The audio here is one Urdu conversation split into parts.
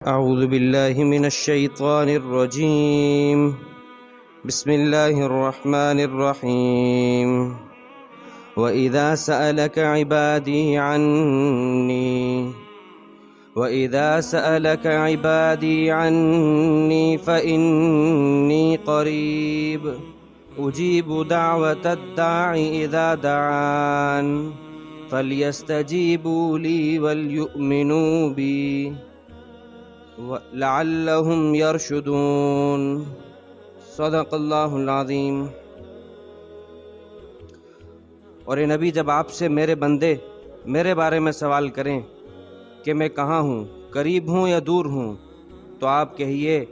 أعوذ بالله من الشيطان الرجيم. بسم الله الرحمن الرحيم. وإذا سألك عبادي عني فإني قريب أجيب دعوة الداع إذا دعان فليستجيبوا لي وليؤمنوا بي لعلهم يرشدون. صدق اللہ العظیم. اور اے نبی، جب آپ سے میرے بندے میرے بارے میں سوال کریں کہ میں کہاں ہوں، قریب ہوں یا دور ہوں، تو آپ کہیے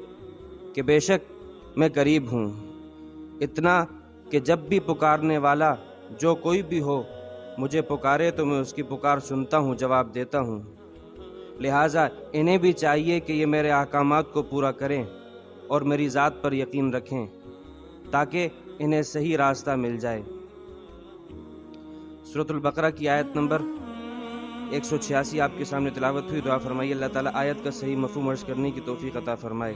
کہ بے شک میں قریب ہوں، اتنا کہ جب بھی پکارنے والا جو کوئی بھی ہو مجھے پکارے تو میں اس کی پکار سنتا ہوں، جواب دیتا ہوں. لہٰذا انہیں بھی چاہیے کہ یہ میرے احکامات کو پورا کریں اور میری ذات پر یقین رکھیں تاکہ انہیں صحیح راستہ مل جائے. سورۃ البقرہ کی آیت نمبر 186 آپ کے سامنے تلاوت ہوئی. دعا فرمائیے اللہ تعالیٰ آیت کا صحیح مفہوم عرض کرنے کی توفیق عطا فرمائے.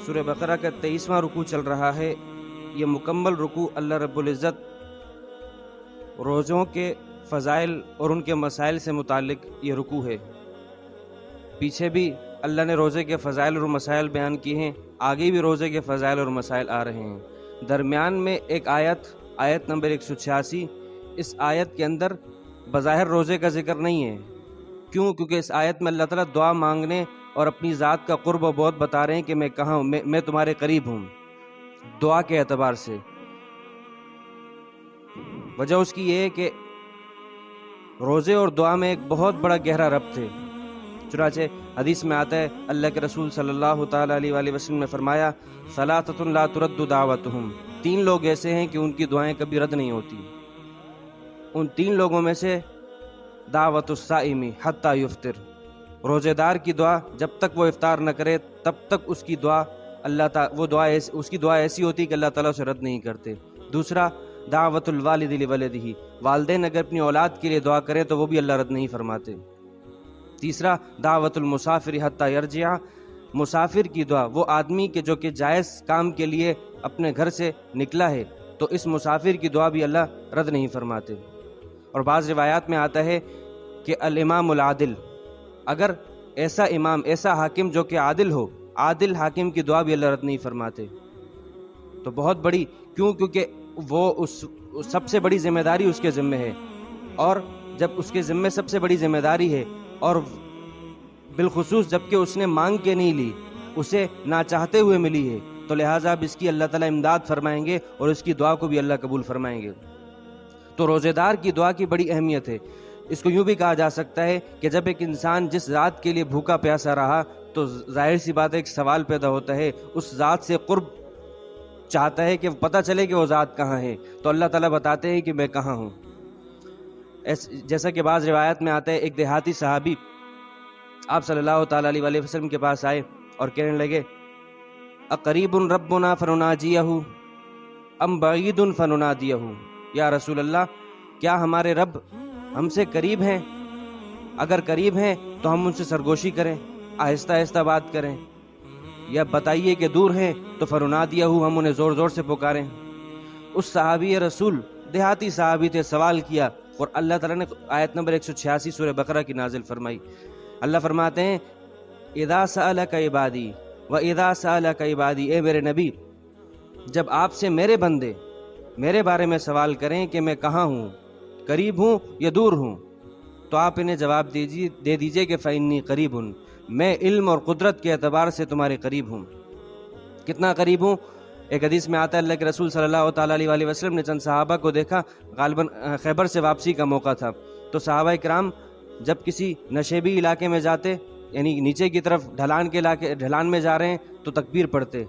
سورہ بقرہ کا 23واں رکوع چل رہا ہے. یہ مکمل رکوع اللہ رب العزت روزوں کے فضائل اور ان کے مسائل سے متعلق یہ رکوع ہے. پیچھے بھی اللہ نے روزے کے فضائل اور مسائل بیان کیے ہیں، آگے بھی روزے کے فضائل اور مسائل آ رہے ہیں. درمیان میں ایک آیت نمبر 186، اس آیت کے اندر بظاہر روزے کا ذکر نہیں ہے. کیوں؟ کیونکہ اس آیت میں اللہ تعالیٰ دعا مانگنے اور اپنی ذات کا قرب و بعد بتا رہے ہیں کہ میں کہاں ہوں، میں تمہارے قریب ہوں دعا کے اعتبار سے. وجہ اس کی یہ ہے کہ روزے اور دعا میں ایک بہت بڑا گہرا ربط ہے. چنانچہ حدیث میں آتا ہے، اللہ کے رسول صلی اللہ تعالیٰ علیہ وآلہ وسلم نے فرمایا، ثلاثۃ لا ترد دعوتہم، 3 لوگ ایسے ہیں کہ ان کی دعائیں کبھی رد نہیں ہوتی. ان 3 لوگوں میں سے دعوت الصائم حتی یفطر، روزے دار کی دعا جب تک وہ افطار نہ کرے تب تک اس کی دعا اس کی دعا ایسی ہوتی کہ اللہ تعالیٰ اسے رد نہیں کرتے. دوسرا دعوت الوالد لولدہ، والدین اگر اپنی اولاد کے لیے دعا کریں تو وہ بھی اللہ رد نہیں فرماتے. تیسرا دعوت المسافر حتی یرجع، مسافر کی دعا، وہ آدمی جو کہ جائز کام کے لیے اپنے گھر سے نکلا ہے تو اس مسافر کی دعا بھی اللہ رد نہیں فرماتے. اور بعض روایات میں آتا ہے کہ الامام العادل، اگر ایسا امام، ایسا حاکم جو کہ عادل ہو، عادل حاکم کی دعا بھی اللہ رد نہیں فرماتے. تو بہت بڑی، کیونکہ وہ سب سے بڑی ذمہ داری اس کے ذمہ ہے، اور جب اس کے ذمہ سب سے بڑی ذمہ داری ہے اور بالخصوص جب کہ اس نے مانگ کے نہیں لی، اسے نہ چاہتے ہوئے ملی ہے، تو لہٰذا اب اس کی اللہ تعالیٰ امداد فرمائیں گے اور اس کی دعا کو بھی اللہ قبول فرمائیں گے. تو روزے دار کی دعا کی بڑی اہمیت ہے. اس کو یوں بھی کہا جا سکتا ہے کہ جب ایک انسان جس ذات کے لیے بھوکا پیاسا رہا تو ظاہر سی بات ہے ایک سوال پیدا ہوتا ہے، اس ذات سے قرب چاہتا ہے کہ پتہ چلے کہ وہ ذات کہاں ہے، تو اللہ تعالیٰ بتاتے ہیں کہ میں کہاں ہوں. جیسا کہ بعض روایت میں آتا ہے، ایک دیہاتی صحابی آپ صلی اللہ تعالیٰ علیہ وآلہ وسلم کے پاس آئے اور کہنے لگے، اقریب ربنا فنناجیہ ام بعید فننادیہ، یا رسول اللہ، کیا ہمارے رب ہم سے قریب ہیں؟ اگر قریب ہیں تو ہم ان سے سرگوشی کریں، آہستہ آہستہ بات کریں، یا بتائیے کہ دور ہیں تو فننادیہ، ہم انہیں زور زور سے پکاریں. اس صحابی رسول دیہاتی صحابی تھے، سوال کیا اور اللہ تعالیٰ نے آیت نمبر 186 سورہ بقرہ کی نازل فرمائی. اللہ فرماتے ہیں، اذا سألک عبادی واذا سألک عبادی، اے میرے نبی، جب آپ سے میرے بندے میرے بارے میں سوال کریں کہ میں کہاں ہوں، قریب ہوں یا دور ہوں، تو آپ انہیں جواب دے دیجئے کہ فإنی قریب، میں علم اور قدرت کے اعتبار سے تمہارے قریب ہوں. کتنا قریب ہوں؟ ایک حدیث میں آتا ہے، اللہ کے رسول صلی اللہ تعالیٰ علیہ وآلہ وسلم نے چند صحابہ کو دیکھا، غالباً خیبر سے واپسی کا موقع تھا، تو صحابہ کرام جب کسی نشیبی علاقے میں جاتے، یعنی نیچے کی طرف ڈھلان میں جا رہے ہیں تو تکبیر پڑھتے،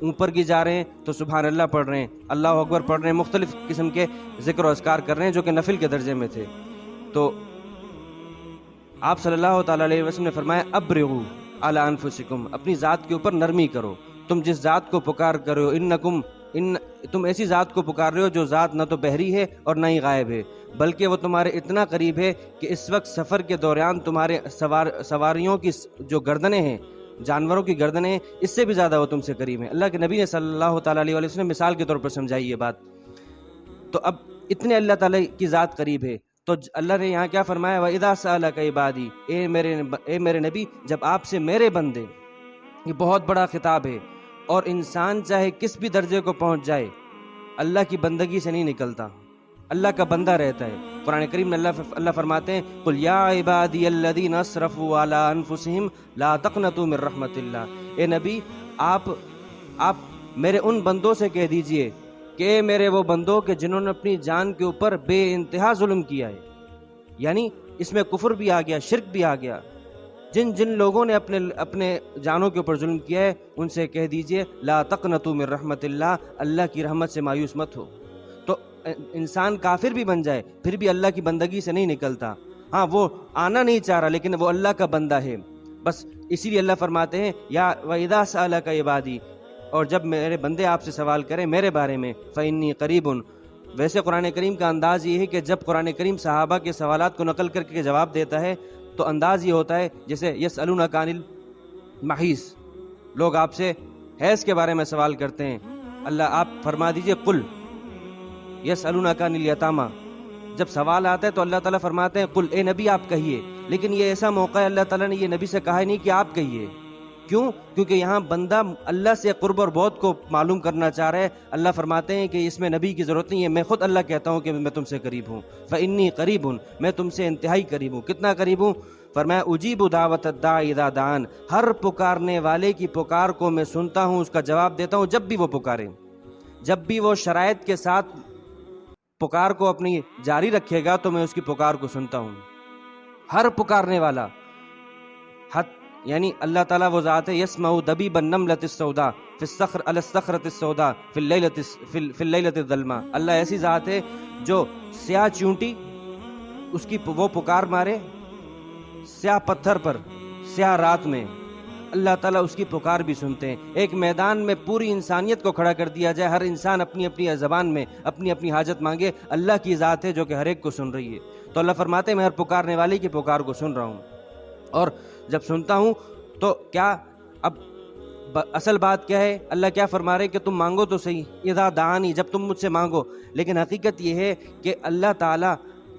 اوپر کی جا رہے ہیں تو سبحان اللہ پڑھ رہے ہیں، اللہ اکبر پڑھ رہے ہیں، مختلف قسم کے ذکر و اذکار کر رہے ہیں جو کہ نفل کے درجے میں تھے. تو آپ صلی اللہ تعالیٰ علیہ وسلم نے فرمایا، ابرغوا علی انفسکم، اپنی ذات کے اوپر نرمی کرو، تم جس ذات کو پکار کرو، انکم تم ایسی ذات کو پکار رہے ہو جو ذات نہ تو بحری ہے اور نہ ہی غائب ہے، بلکہ وہ تمہارے اتنا قریب ہے کہ اس وقت سفر کے دوران تمہارے سواریوں کی جو گردنیں ہیں، جانوروں کی گردنیں ہیں، اس سے بھی زیادہ وہ تم سے قریب ہیں۔ اللہ کے نبی نے صلی اللہ تعالیٰ علیہ وسلم مثال کے طور پر سمجھائی یہ بات۔ تو اب اتنے اللہ تعالیٰ کی ذات قریب ہے، تو اللہ نے یہاں کیا فرمایا؟ وَإِذَا سَأَلَكَ عِبَادِي، اے میرے نبی، جب آپ سے میرے بندے، یہ بہت بڑا خطاب ہے، اور انسان چاہے کس بھی درجے کو پہنچ جائے اللہ کی بندگی سے نہیں نکلتا، اللہ کا بندہ رہتا ہے۔ قرآن کریم میں اللہ فرماتے ہیں قُلْ يَا عِبَادِيَ الَّذِينَ أَسْرَفُوا عَلَىٰ أَنفُسِهِمْ لَا تَقْنَطُوا مِن رَحْمَتِ اللَّهِ۔ اے نبی، آپ میرے ان بندوں سے کہہ دیجئے کہ اے میرے وہ بندوں کہ جنہوں نے اپنی جان کے اوپر بے انتہا ظلم کیا ہے، یعنی اس میں کفر بھی آ گیا، شرک بھی آ گیا۔ جن لوگوں نے اپنے جانوں کے اوپر ظلم کیا ہے ان سے کہہ دیجئے لا تقنطوا من رحمت اللہ، اللہ کی رحمت سے مایوس مت ہو۔ تو انسان کافر بھی بن جائے پھر بھی اللہ کی بندگی سے نہیں نکلتا۔ ہاں، وہ آنا نہیں چاہ رہا لیکن وہ اللہ کا بندہ ہے، بس اسی لیے اللہ فرماتے ہیں یا وَإِذَا سَأَلَكَ عِبَادِي، اور جب میرے بندے آپ سے سوال کریں میرے بارے میں فَإِنِّي قَرِيبٌ۔ ویسے قرآن کریم کا انداز یہ ہے کہ جب قرآن کریم صحابہ کے سوالات کو نقل کر کے جواب دیتا ہے تو انداز یہ ہوتا ہے جیسے یسألونک عن المحیض، لوگ آپ سے حیض کے بارے میں سوال کرتے ہیں، اللہ آپ فرما دیجئے قل یسألونک عن الیتامی۔ جب سوال آتا ہے تو اللہ تعالیٰ فرماتے ہیں قل، اے نبی آپ کہیے، لیکن یہ ایسا موقع ہے اللہ تعالیٰ نے یہ نبی سے کہا ہی نہیں کہ آپ کہیے۔ کیوں؟ کیونکہ یہاں بندہ اللہ سے قرب اور بعد کو معلوم کرنا چاہ رہا ہے۔ اللہ فرماتے ہیں کہ اس میں نبی کی ضرورت نہیں ہے، میں خود اللہ کہتا ہوں کہ میں تم سے قریب ہوں، فإنی قریب، میں تم سے انتہائی قریب ہوں۔ کتنا قریب ہوں؟ فرمایا اجیب دعوت الداعی اذا دعان، ہر پکارنے والے کی پکار کو میں سنتا ہوں، اس کا جواب دیتا ہوں جب بھی وہ پکارے۔ جب بھی وہ شرائط کے ساتھ پکار کو اپنی جاری رکھے گا تو میں اس کی پکار کو سنتا ہوں۔ ہر پکارنے والا، یعنی اللہ تعالیٰ وہ ذات ہے یسمع دبیب النملۃ السوداء فی الصخر علی الصخرۃ السوداء فی اللیلۃ الظلماء۔ اللہ ایسی ذات ہے جو سیاہ چونٹی اس کی وہ پکار مارے سیاہ پتھر پر سیاہ رات میں، اللہ تعالیٰ اس کی پکار بھی سنتے ہیں۔ ایک میدان میں پوری انسانیت کو کھڑا کر دیا جائے، ہر انسان اپنی اپنی زبان میں اپنی اپنی حاجت مانگے، اللہ کی ذات ہے جو کہ ہر ایک کو سن رہی ہے۔ تو اللہ فرماتے ہیں میں ہر پکارنے والے کی پکار کو سن رہا ہوں، اور جب سنتا ہوں تو کیا اب اصل بات کیا ہے؟ اللہ کیا فرما رہے کہ تم مانگو تو صحیح، اذا دعانی، جب تم مجھ سے مانگو۔ لیکن حقیقت یہ ہے کہ اللہ تعالیٰ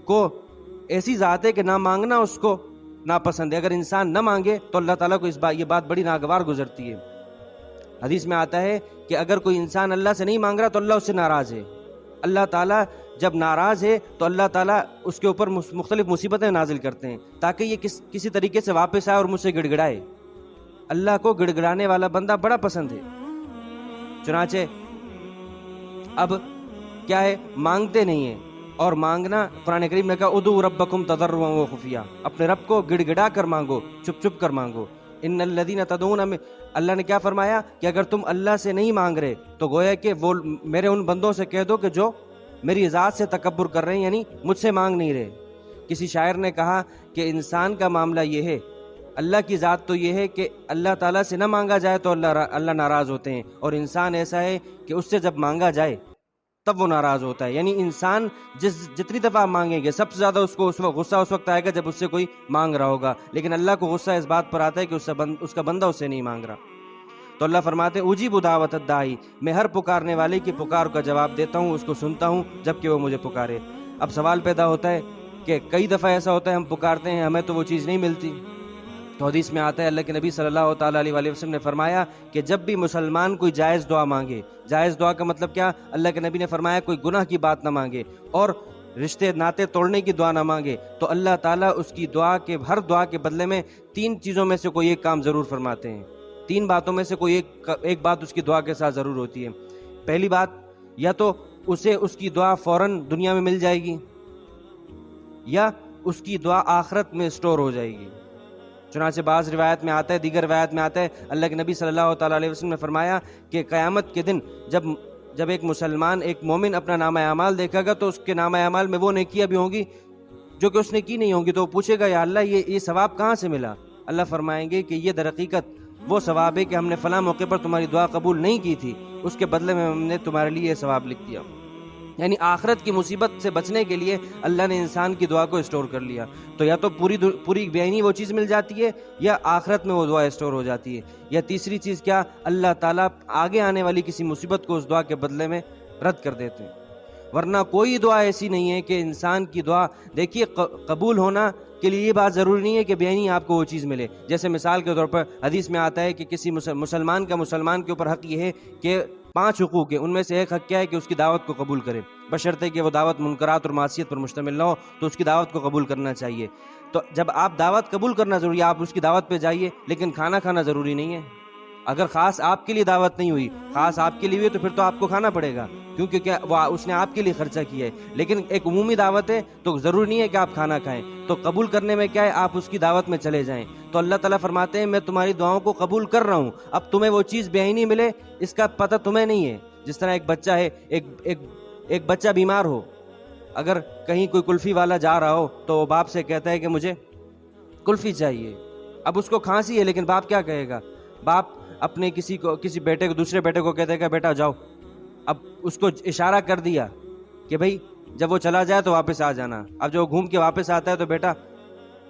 کو ایسی ذات ہے کہ نہ مانگنا اس کو ناپسند ہے۔ اگر انسان نہ مانگے تو اللہ تعالیٰ کو یہ بات بڑی ناگوار گزرتی ہے۔ حدیث میں آتا ہے کہ اگر کوئی انسان اللہ سے نہیں مانگ رہا تو اللہ اس سے ناراض ہے۔ اللہ تعالیٰ جب ناراض ہے تو اللہ تعالیٰ اس کے اوپر مختلف مصیبتیں نازل کرتے ہیں تاکہ یہ کسی طریقے سے واپس آئے اور مجھ سے گڑ گڑائے۔ اللہ کو گڑ گڑانے والا بندہ بڑا پسند ہے۔ چنانچہ اب کیا ہے؟ مانگتے نہیں ہیں، اور مانگنا قرآن کریم نے کہا ادعوا ربکم تضرعا وخفیا، اپنے رب کو گڑ گڑا کر مانگو، چپ چپ کر مانگو۔ ان الذین تدعون، اللہ نے کیا فرمایا کہ اگر تم اللہ سے نہیں مانگ رہے تو گویا کہ وہ میرے ان بندوں سے کہہ دو کہ جو میری ذات سے تکبر کر رہے ہیں، یعنی مجھ سے مانگ نہیں رہے۔ کسی شاعر نے کہا کہ انسان کا معاملہ یہ ہے، اللہ کی ذات تو یہ ہے کہ اللہ تعالیٰ سے نہ مانگا جائے تو اللہ ناراض ہوتے ہیں، اور انسان ایسا ہے کہ اس سے جب مانگا جائے تب وہ ناراض ہوتا ہے۔ یعنی انسان جتنی دفعہ آپ مانگیں گے سب سے زیادہ اس کو غصہ اس وقت آئے گا جب اس سے کوئی مانگ رہا ہوگا، لیکن اللہ کو غصہ اس بات پر آتا ہے کہ اس کا بندہ اس سے نہیں مانگ رہا۔ تو اللہ فرماتے ہیں اجیب دعوت الداعی، میں ہر پکارنے والے کی پکار کا جواب دیتا ہوں، اس کو سنتا ہوں جب کہ وہ مجھے پکارے۔ اب سوال پیدا ہوتا ہے کہ کئی دفعہ ایسا ہوتا ہے ہم پکارتے ہیں ہمیں تو وہ چیز نہیں ملتی۔ تو حدیث میں آتا ہے اللہ کے نبی صلی اللہ تعالیٰ علیہ وسلم نے فرمایا کہ جب بھی مسلمان کوئی جائز دعا مانگے، جائز دعا کا مطلب کیا؟ اللہ کے نبی نے فرمایا کوئی گناہ کی بات نہ مانگے اور رشتے ناطے توڑنے کی دعا نہ مانگے، تو اللہ تعالیٰ اس کی ہر دعا کے بدلے میں 3 چیزوں میں سے کوئی ایک کام ضرور فرماتے ہیں۔ 3 باتوں میں سے کوئی ایک بات اس کی دعا کے ساتھ ضرور ہوتی ہے۔ پہلی بات، یا تو اسے اس کی دعا فوراً دنیا میں مل جائے گی، یا اس کی دعا آخرت میں اسٹور ہو جائے گی۔ چنانچہ بعض روایت میں آتا ہے، دیگر روایت میں آتا ہے اللہ کے نبی صلی اللہ تعالیٰ علیہ وسلم نے فرمایا کہ قیامت کے دن جب ایک مسلمان، ایک مومن اپنا نامہ اعمال دیکھے گا تو اس کے نامہ اعمال میں وہ نیکیاں بھی ہوں گی جو کہ اس نے کی نہیں ہوں گی، تو وہ پوچھے گا یا اللہ یہ ثواب کہاں سے ملا؟ اللہ فرمائیں گے کہ یہ در حقیقت وہ ثواب ہے کہ ہم نے فلاں موقع پر تمہاری دعا قبول نہیں کی تھی، اس کے بدلے میں ہم نے تمہارے لیے یہ ثواب لکھ دیا۔ یعنی آخرت کی مصیبت سے بچنے کے لیے اللہ نے انسان کی دعا کو اسٹور کر لیا، تو یا تو پوری بے وہ چیز مل جاتی ہے، یا آخرت میں وہ دعا اسٹور ہو جاتی ہے، یا تیسری چیز کیا، اللہ تعالیٰ آگے آنے والی کسی مصیبت کو اس دعا کے بدلے میں رد کر دیتے ہیں۔ ورنہ کوئی دعا ایسی نہیں ہے کہ انسان کی دعا، دیکھیے قبول ہونا کے لیے یہ بات ضروری نہیں ہے کہ بے آپ کو وہ چیز ملے۔ جیسے مثال کے طور پر حدیث میں آتا ہے کہ کسی مسلمان کے اوپر حق یہ ہے کہ 5 حقوق ہیں، ان میں سے ایک حق کیا ہے کہ اس کی دعوت کو قبول کرے، بشرطے کہ وہ دعوت منکرات اور معصیت پر مشتمل نہ ہو، تو اس کی دعوت کو قبول کرنا چاہیے۔ تو جب آپ دعوت قبول کرنا ضروری ہے، آپ اس کی دعوت پہ جائیے، لیکن کھانا کھانا ضروری نہیں ہے۔ اگر خاص آپ کے لیے دعوت نہیں ہوئی، خاص آپ کے لیے ہوئی، تو پھر تو آپ کو کھانا پڑے گا، کیونکہ کیا اس نے آپ کے لیے خرچہ کیا ہے۔ لیکن ایک عمومی دعوت ہے تو ضروری نہیں ہے کہ آپ کھانا کھائیں، تو قبول کرنے میں کیا ہے، آپ اس کی دعوت میں چلے جائیں۔ تو اللہ تعالیٰ فرماتے ہیں میں تمہاری دعاؤں کو قبول کر رہا ہوں، اب تمہیں وہ چیز بے عینی ملے اس کا پتہ تمہیں نہیں ہے۔ جس طرح ایک بچہ ہے، ایک بچہ بیمار ہو، اگر کہیں کوئی کلفی والا جا رہا ہو تو وہ باپ سے کہتا ہے کہ مجھے کلفی چاہیے، اب اس کو کھانسی ہے، لیکن باپ کیا کہے گا؟ باپ اپنے کسی بیٹے کو، دوسرے بیٹے کو کہتے ہیں کہ بیٹا جاؤ، اب اس کو اشارہ کر دیا کہ بھائی جب وہ چلا جائے تو واپس آ جانا۔ اب جب وہ گھوم کے واپس آتا ہے تو بیٹا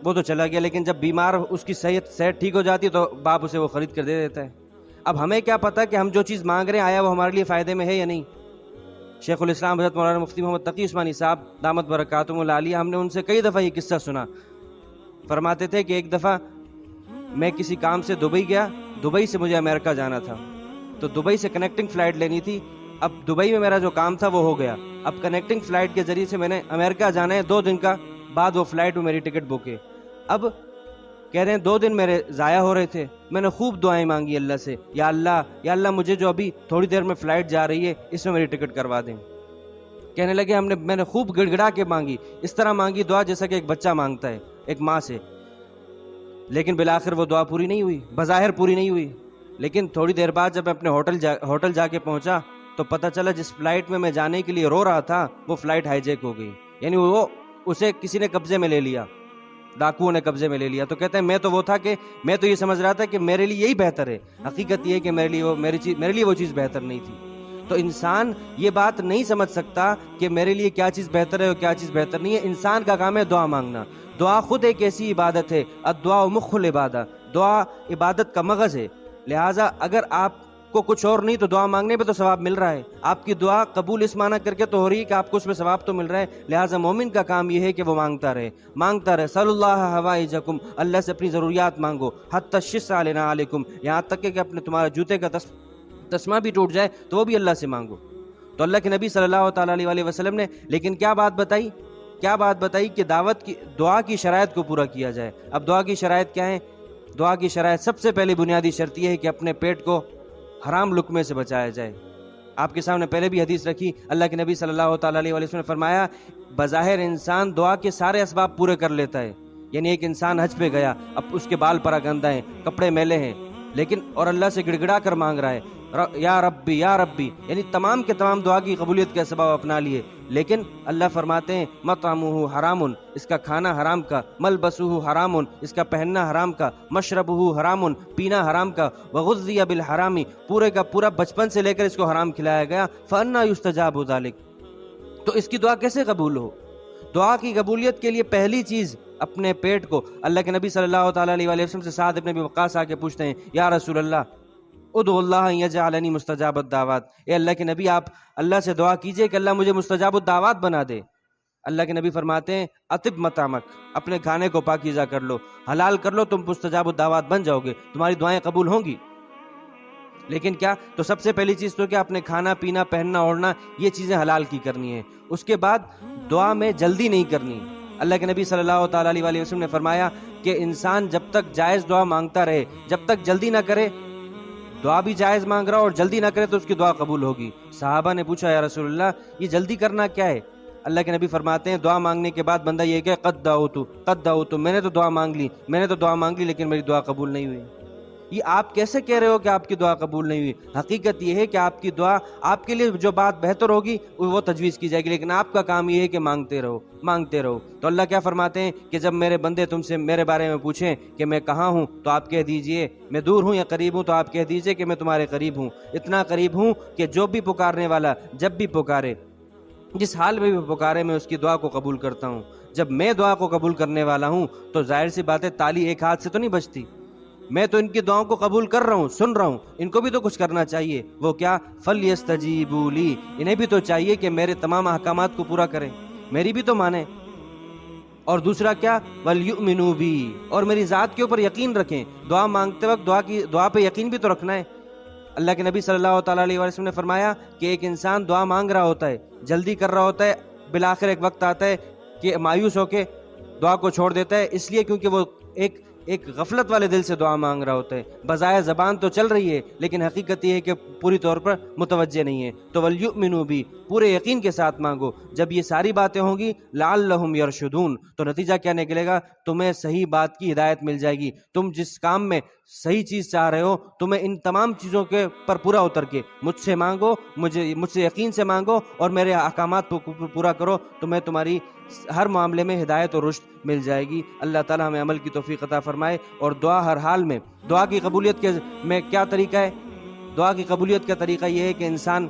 وہ تو چلا گیا، لیکن جب بیمار اس کی صحت ٹھیک ہو جاتی ہے تو باپ اسے وہ خرید کر دے دیتا ہے۔ اب ہمیں کیا پتا کہ ہم جو چیز مانگ رہے ہیں آیا وہ ہمارے لیے فائدے میں ہے یا نہیں۔ شیخ الاسلام حضرت مولانا مفتی محمد تقی عثمانی صاحب دامت برکاتہم العالیہ، ہم نے ان سے کئی دفعہ یہ قصہ سنا۔ فرماتے تھے کہ ایک دفعہ میں کسی کام سے دبئی گیا، دبئی سے مجھے امریکہ جانا تھا، تو دبئی سے کنیکٹنگ فلائٹ لینی تھی۔ اب دبئی میں میرا جو کام تھا وہ ہو گیا، اب کنیکٹنگ فلائٹ کے ذریعے سے میں نے امریکہ جانا ہے، 2 دن کا بعد وہ فلائٹ میں میری ٹکٹ بک ہے۔ اب کہہ رہے ہیں 2 دن میرے ضائع ہو رہے تھے، میں نے خوب دعائیں مانگی اللہ سے، یا اللہ مجھے جو ابھی تھوڑی دیر میں فلائٹ جا رہی ہے اس میں میری ٹکٹ کروا دیں۔ کہنے لگے میں نے خوب گڑ گڑا کے مانگی، اس طرح مانگی دعا جیسا کہ ایک بچہ مانگتا ہے ایک ماں سے، لیکن بالآخر وہ دعا پوری نہیں ہوئی، بظاہر پوری نہیں ہوئی۔ لیکن تھوڑی دیر بعد جب میں اپنے ہوٹل جا کے پہنچا تو پتہ چلا جس فلائٹ میں جانے کے لیے رو رہا تھا وہ فلائٹ ہائی جیک ہو گئی، یعنی وہ اسے کسی نے قبضے میں لے لیا، ڈاکوؤں نے قبضے میں لے لیا۔ تو کہتے ہیں میں تو یہ سمجھ رہا تھا کہ میرے لیے یہی بہتر ہے، حقیقت یہ ہے کہ میرے لیے وہ چیز بہتر نہیں تھی۔ تو انسان یہ بات نہیں سمجھ سکتا کہ میرے لیے کیا چیز بہتر ہے اور کیا چیز بہتر نہیں ہے۔ انسان کا کام ہے دعا مانگنا، دعا خود ایک ایسی عبادت ہے، الدعاء مخ العبادہ، دعا عبادت کا مغز ہے۔ لہٰذا اگر آپ کو کچھ اور نہیں تو دعا مانگنے پہ تو ثواب مل رہا ہے، آپ کی دعا قبول اس معنی کر کے تو ہو رہی ہے کہ آپ کو اس میں ثواب تو مل رہا ہے۔ لہٰذا مومن کا کام یہ ہے کہ وہ مانگتا رہے، صلی اللہ حوائجکم، اللہ سے اپنی ضروریات مانگو، حتی الشسع علینا علیکم، یہاں تک کہ اپنے تمہارے جوتے کا تسمہ بھی ٹوٹ جائے تو وہ بھی اللہ سے مانگو۔ تو اللہ کے نبی صلی اللہ تعالیٰ علیہ وسلم نے لیکن کیا بات بتائی کہ دعا کی شرائط کو پورا کیا جائے۔ اب دعا کی شرائط کیا ہیں؟ دعا کی شرائط سب سے پہلی بنیادی شرط یہ ہے کہ اپنے پیٹ کو حرام لقمے سے بچایا جائے۔ آپ کے سامنے پہلے بھی حدیث رکھی، اللہ کے نبی صلی اللہ تعالیٰ علیہ وسلم نے فرمایا بظاہر انسان دعا کے سارے اسباب پورے کر لیتا ہے، یعنی ایک انسان حج پہ گیا، اب اس کے بال پرا گندہ ہیں، کپڑے میلے ہیں، لیکن اور اللہ سے گڑ گڑا کر مانگ رہا ہے یا ربی یا ربی، یعنی تمام کے تمام دعا کی قبولیت کے اسباب اپنا لیے، لیکن اللہ فرماتے ہیں مطعمہ حرام، اس کا کھانا حرام کا، ملبسہ حرام، اس کا پہننا حرام کا، مشربہ حرام، پینا حرام کا، وغذی بالحرام، پورے کا پورا بچپن سے لے کر اس کو حرام کھلایا گیا، فأنی یستجاب ذلک، تو اس کی دعا کیسے قبول ہو؟ دعا کی قبولیت کے لیے پہلی چیز اپنے پیٹ کو، اللہ کے نبی صلی اللہ تعالیٰ علیہ وسلم سے سعد ابن ابی وقاص آ کے پوچھتے ہیں یا رسول اللہ ادعو اللہ ان یجعلنی مستجاب الدعوات، اے اللہ کے نبی آپ اللہ سے دعا کیجئے کہ اللہ مجھے مستجاب الدعوات بنا دے۔ اللہ کے نبی فرماتے ہیں اطب مطعمک، اپنے کھانے کو پاکیزہ کر لو، حلال کر لو، تم مستجاب الدعوات بن جاؤ گے، تمہاری دعائیں قبول ہوں گی۔ لیکن کیا؟ تو سب سے پہلی چیز تو کیا؟ اپنے کھانا پینا پہننا اوڑھنا یہ چیزیں حلال کی کرنی ہے۔ اس کے بعد دعا میں جلدی نہیں کرنی۔ اللہ کے نبی صلی اللہ تعالیٰ علیہ وسلم نے فرمایا کہ انسان جب تک جائز دعا مانگتا رہے، جب تک جلدی نہ کرے، دعا بھی جائز مانگ رہا اور جلدی نہ کرے تو اس کی دعا قبول ہوگی۔ صحابہ نے پوچھا یا رسول اللہ یہ جلدی کرنا کیا ہے؟ اللہ کے نبی فرماتے ہیں دعا مانگنے کے بعد بندہ یہ کہ قد دعوت، میں نے تو دعا مانگ لی لیکن میری دعا قبول نہیں ہوئی۔ یہ آپ کیسے کہہ رہے ہو کہ آپ کی دعا قبول نہیں ہوئی؟ حقیقت یہ ہے کہ آپ کی دعا، آپ کے لیے جو بات بہتر ہوگی وہ تجویز کی جائے گی، لیکن آپ کا کام یہ ہے کہ مانگتے رہو مانگتے رہو۔ تو اللہ کیا فرماتے ہیں کہ جب میرے بندے تم سے میرے بارے میں پوچھیں کہ میں کہاں ہوں، تو آپ کہہ دیجئے میں دور ہوں یا قریب ہوں، تو آپ کہہ دیجئے کہ میں تمہارے قریب ہوں، اتنا قریب ہوں کہ جو بھی پکارنے والا جب بھی پکارے، جس حال میں بھی پکارے، میں اس کی دعا کو قبول کرتا ہوں۔ جب میں دعا کو قبول کرنے والا ہوں تو ظاہر سی بات ہے تالی ایک ہاتھ سے تو نہیں بجتی، میں تو ان کی دعاؤں کو قبول کر رہا ہوں، سن رہا ہوں، ان کو بھی تو کچھ کرنا چاہیے۔ وہ کیا؟ فَلْيَسْتَجِيبُوا لِي، انہیں بھی تو چاہیے کہ میرے تمام احکامات کو پورا کریں، میری بھی تو مانیں۔ اور دوسرا کیا؟ وَلْيُؤْمِنُوا بِي، اور میری ذات کے اوپر یقین رکھیں۔ دعا مانگتے وقت دعا پہ یقین بھی تو رکھنا ہے۔ اللہ کے نبی صلی اللہ تعالیٰ علیہ وسلم نے فرمایا کہ ایک انسان دعا مانگ رہا ہوتا ہے، جلدی کر رہا ہوتا ہے، بالآخر ایک وقت آتا ہے کہ مایوس ہو کے دعا کو چھوڑ دیتا ہے، اس لیے کیونکہ وہ ایک غفلت والے دل سے دعا مانگ رہا ہوتا ہے۔ بظاہر زبان تو چل رہی ہے لیکن حقیقت یہ ہے کہ پوری طور پر متوجہ نہیں ہے۔ تو وَلْيُؤْمِنُوا بِي، پورے یقین کے ساتھ مانگو۔ جب یہ ساری باتیں ہوں گی لَعَلَّهُمْ يَرْشُدُونَ، تو نتیجہ کیا نکلے گا؟ تمہیں صحیح بات کی ہدایت مل جائے گی۔ تم جس کام میں صحیح چیز چاہ رہے ہو، تمہیں ان تمام چیزوں کے پر پورا اتر کے مجھ سے مانگو، مجھ سے یقین سے مانگو اور میرے احکامات کو پورا کرو، تمہیں تمہاری ہر معاملے میں ہدایت اور رشد مل جائے گی۔ اللہ تعالی ہمیں عمل کی توفیق عطا فرمائے۔ اور دعا ہر حال میں، دعا کی قبولیت میں کیا طریقہ ہے؟ دعا کی قبولیت کا طریقہ یہ ہے کہ انسان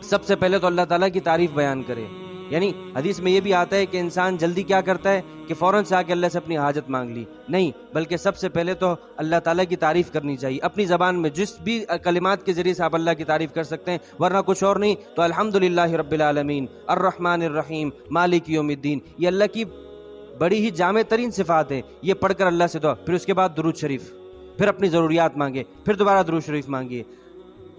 سب سے پہلے تو اللہ تعالیٰ کی تعریف بیان کرے۔ یعنی حدیث میں یہ بھی آتا ہے کہ انسان جلدی کیا کرتا ہے کہ فوراً سے آ کے اللہ سے اپنی حاجت مانگ لی، نہیں، بلکہ سب سے پہلے تو اللہ تعالیٰ کی تعریف کرنی چاہیے اپنی زبان میں، جس بھی کلمات کے ذریعے سے آپ اللہ کی تعریف کر سکتے ہیں، ورنہ کچھ اور نہیں تو الحمدللہ رب العالمین الرحمن الرحیم مالک یوم الدین، یہ اللہ کی بڑی ہی جامع ترین صفات ہے، یہ پڑھ کر اللہ سے دعا، پھر اس کے بعد درود شریف، پھر اپنی ضروریات مانگے، پھر دوبارہ درود شریف مانگیے۔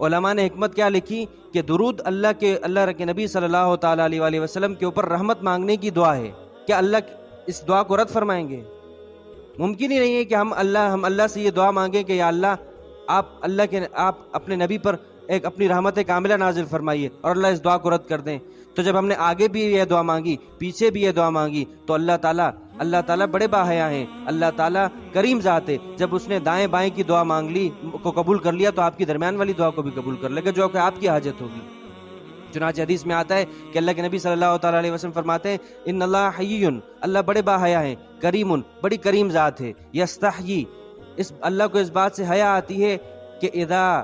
علماء نے حکمت کیا لکھی کہ درود اللہ کے نبی صلی اللہ تعالیٰ علیہ وآلہ وسلم کے اوپر رحمت مانگنے کی دعا ہے۔ کیا اللہ اس دعا کو رد فرمائیں گے؟ ممکن ہی نہیں ہے کہ ہم اللہ سے یہ دعا مانگیں کہ یا اللہ آپ اپنے نبی پر ایک اپنی رحمت کاملہ نازل فرمائیے اور اللہ اس دعا کو رد کر دیں۔ تو جب ہم نے آگے بھی یہ دعا مانگی، پیچھے بھی یہ دعا مانگی، تو اللہ تعالیٰ بڑے باحیا ہیں، اللہ تعالیٰ کریم ذات ہے۔ جب اس نے دائیں بائیں کی دعا مانگ لی کو قبول کر لیا تو آپ کی درمیان والی دعا کو بھی قبول کر لے گا جو کہ آپ کی حاجت ہوگی۔ چنانچہ حدیث میں آتا ہے کہ اللہ کے نبی صلی اللہ تعالیٰ علیہ وسلم فرماتے ہیں ان اللہ حیی، اللہ بڑے باحیا ہیں، کریم، بڑی کریم ذات ہے، یستحیی، اللہ کو اس بات سے حیا آتی ہے کہ اذا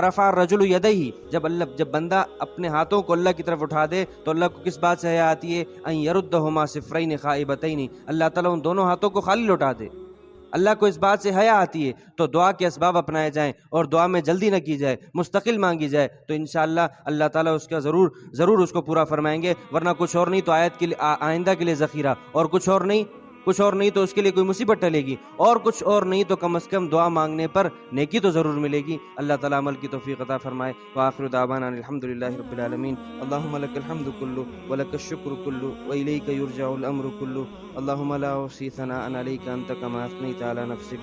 رفع الرجل یدیہ، جب بندہ اپنے ہاتھوں کو اللہ کی طرف اٹھا دے تو اللہ کو کس بات سے حیا آتی ہے؟ ان یردہما صفرین خائبتین، اللہ تعالیٰ ان دونوں ہاتھوں کو خالی لوٹا دے۔ اللہ کو اس بات سے حیا آتی ہے تو دعا کے اسباب اپنائے جائیں اور دعا میں جلدی نہ کی جائے، مستقل مانگی جائے، تو انشاءاللہ اللہ تعالیٰ اس کا ضرور اس کو پورا فرمائیں گے۔ ورنہ کچھ اور نہیں تو آئندہ کے لیے ذخیرہ، اور کچھ اور نہیں تو اس کے لیے کوئی مصیبت ٹلے گی، اور کچھ اور نہیں تو کم از کم دعا مانگنے پر نیکی تو ضرور ملے گی۔ اللہ تعالیٰ عمل کی توفیق عطا فرمائے۔ وآخر دعوانا الحمدللہ رب العالمین۔ اللہم لک الحمد کلہ ولک الشکر کلہ وإلیک یرجع الامر کلہ، اللہم لا احصی ثناء علیک انت کما اثنیت علی نفسک۔